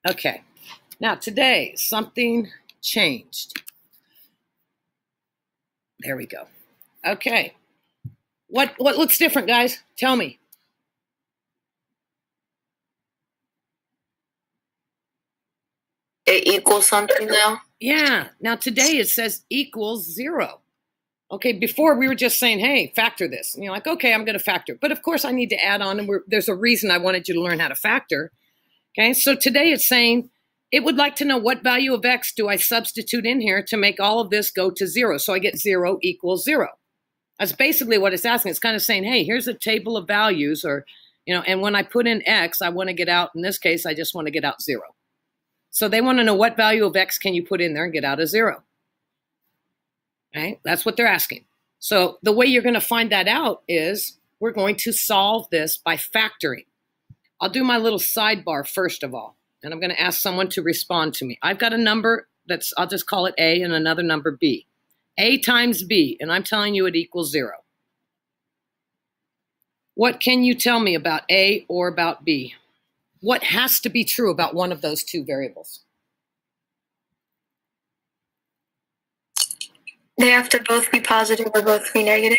Okay. Now today, something changed. There we go. Okay. What looks different, guys? Tell me. It equals something now? Yeah. Now today it says equals 0. Okay, before we were just saying, hey, factor this. And you're like, okay, I'm going to factor. But of course I need to add on, and there's a reason I wanted you to learn how to factor. Okay, so today it's saying it would like to know what value of x do I substitute in here to make all of this go to 0. So I get 0 equals 0. That's basically what it's asking. It's kind of saying, hey, here's a table of values, or, and when I put in x, I want to get out, in this case, I just want to get out 0. So they want to know what value of x can you put in there and get out a 0. Okay, that's what they're asking. So the way you're going to find that out is we're going to solve this by factoring. I'll do my little sidebar first of all, and I'm going to ask someone to respond to me. I've got a number I'll just call it A, and another number B. A times B, and I'm telling you it equals 0. What can you tell me about A or about B? What has to be true about one of those two variables? They have to both be positive or both be negative.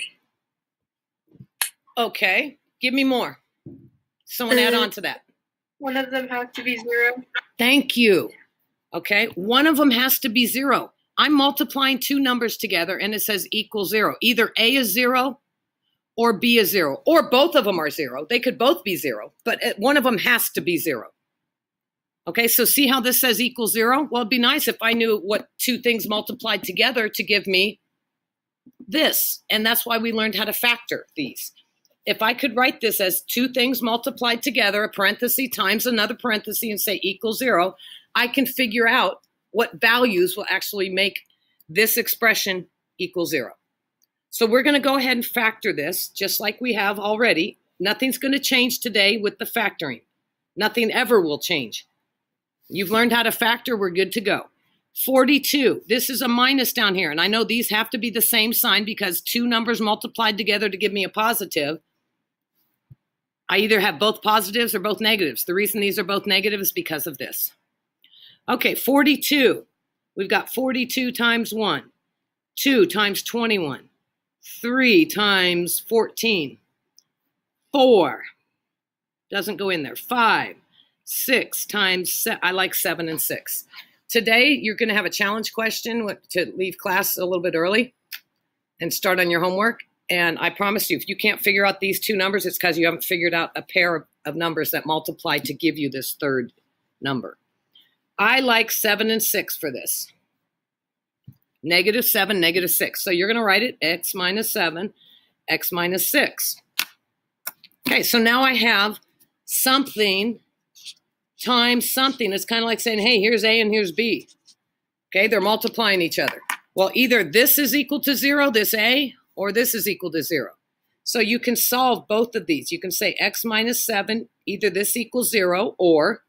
Okay, give me more. Someone add on to that. One of them has to be 0. Thank you. Okay, one of them has to be 0. I'm multiplying two numbers together and it says equal 0. Either A is 0 or B is 0, or both of them are 0. They could both be 0, but one of them has to be 0. Okay, so see how this says equal 0? Well, it'd be nice if I knew what two things multiplied together to give me this. And that's why we learned how to factor these. If I could write this as two things multiplied together, a parenthesis times another parenthesis, and say equal 0, I can figure out what values will actually make this expression equal 0. So we're going to go ahead and factor this just like we have already. Nothing's going to change today with the factoring. Nothing ever will change. You've learned how to factor. We're good to go. 42. This is a minus down here. And I know these have to be the same sign because two numbers multiplied together to give me a positive. I either have both positives or both negatives. The reason these are both negative is because of this. Okay, 42. We've got 42 times 1, 2 times 21, 3 times 14, 4, doesn't go in there, 5, 6 times, I like 7 and 6. Today, you're going to have a challenge question to leave class a little bit early and start on your homework. And I promise you, if you can't figure out these two numbers, it's because you haven't figured out a pair of numbers that multiply to give you this third number. I like 7 and 6 for this. -7, -6. So you're going to write it x minus 7, x minus 6. Okay, so now I have something times something. It's kind of like saying, hey, here's A and here's B. Okay, they're multiplying each other. Well, either this is equal to 0, this A, or this is equal to 0. So you can solve both of these. You can say x minus 7, either this equals 0, or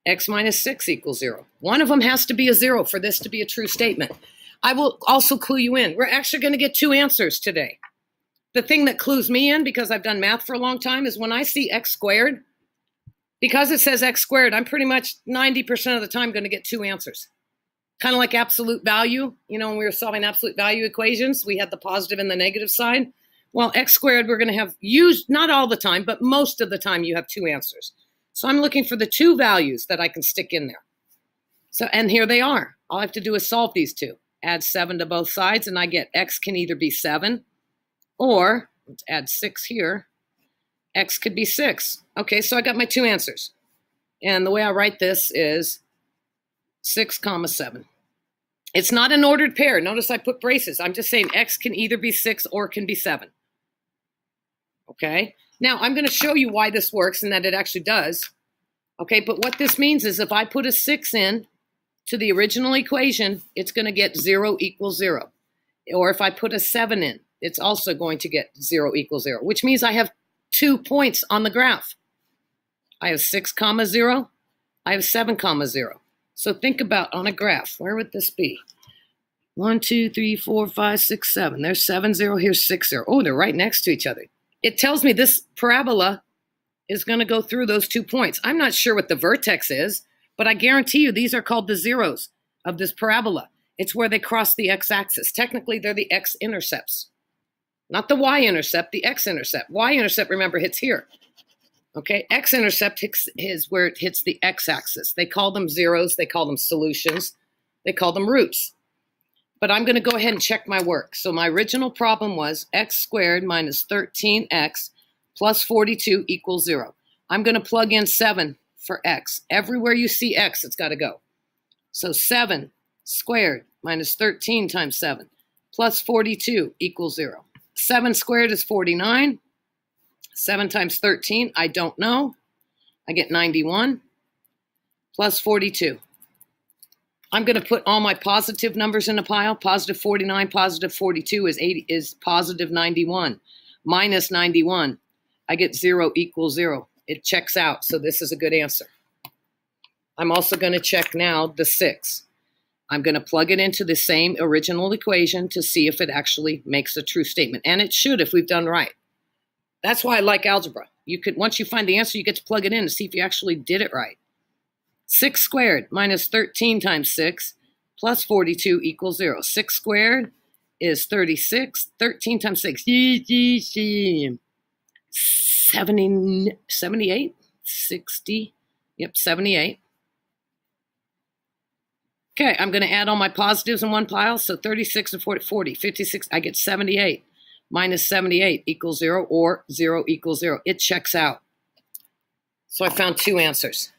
x minus 6 equals 0. One of them has to be a 0 for this to be a true statement. I will also clue you in. We're actually going to get two answers today. The thing that clues me in, because I've done math for a long time, is when I see x squared, because it says x squared, I'm pretty much 90% of the time going to get two answers. Kind of like absolute value. When we were solving absolute value equations, we had the positive and the negative side. Well, x squared, we're going to have used, not all the time, but most of the time you have two answers. So I'm looking for the two values that I can stick in there. So, and here they are. All I have to do is solve these two. Add 7 to both sides, and I get x can either be 7, or, let's add 6 here, x could be 6. Okay, so I got my two answers. And the way I write this is 6, 7. It's not an ordered pair. Notice I put braces. I'm just saying x can either be 6 or can be 7. Okay? Now, I'm going to show you why this works and that it actually does. Okay, but what this means is if I put a 6 in to the original equation, it's going to get 0 equals 0. Or if I put a 7 in, it's also going to get 0 equals 0, which means I have 2 points on the graph. I have 6, 0. I have 7, 0. So think about on a graph, where would this be? 1, 2, 3, 4, 5, 6, 7. There's 7, 0. Here's 6, 0. Oh, they're right next to each other. It tells me this parabola is going to go through those 2 points. I'm not sure what the vertex is, but I guarantee you these are called the zeros of this parabola. It's where they cross the x-axis. Technically, they're the x-intercepts. Not the y-intercept, the x-intercept. Y-intercept, remember, hits here. Okay, x-intercept is where it hits the x-axis. They call them zeros. They call them solutions. They call them roots. But I'm going to go ahead and check my work. So my original problem was x squared minus 13x plus 42 equals 0. I'm going to plug in 7 for x. Everywhere you see x, it's got to go. So 7 squared minus 13 times 7 plus 42 equals 0. 7 squared is 49. 7 times 13, I don't know. I get 91 plus 42. I'm going to put all my positive numbers in a pile. Positive 49, positive 42 is positive 91. Minus 91, I get 0 equals 0. It checks out, so this is a good answer. I'm also going to check now the 6. I'm going to plug it into the same original equation to see if it actually makes a true statement. And it should if we've done right. That's why I like algebra. You could, once you find the answer, you get to plug it in to see if you actually did it right. 6 squared minus 13 times 6 plus 42 equals 0. 6 squared is 36. 13 times 6. 70, 78? 60? Yep, 78. Okay, I'm going to add all my positives in one pile. So 36 and 40, 56. I get 78. Minus 78 equals 0 or 0 equals 0. It checks out. So I found 2 answers.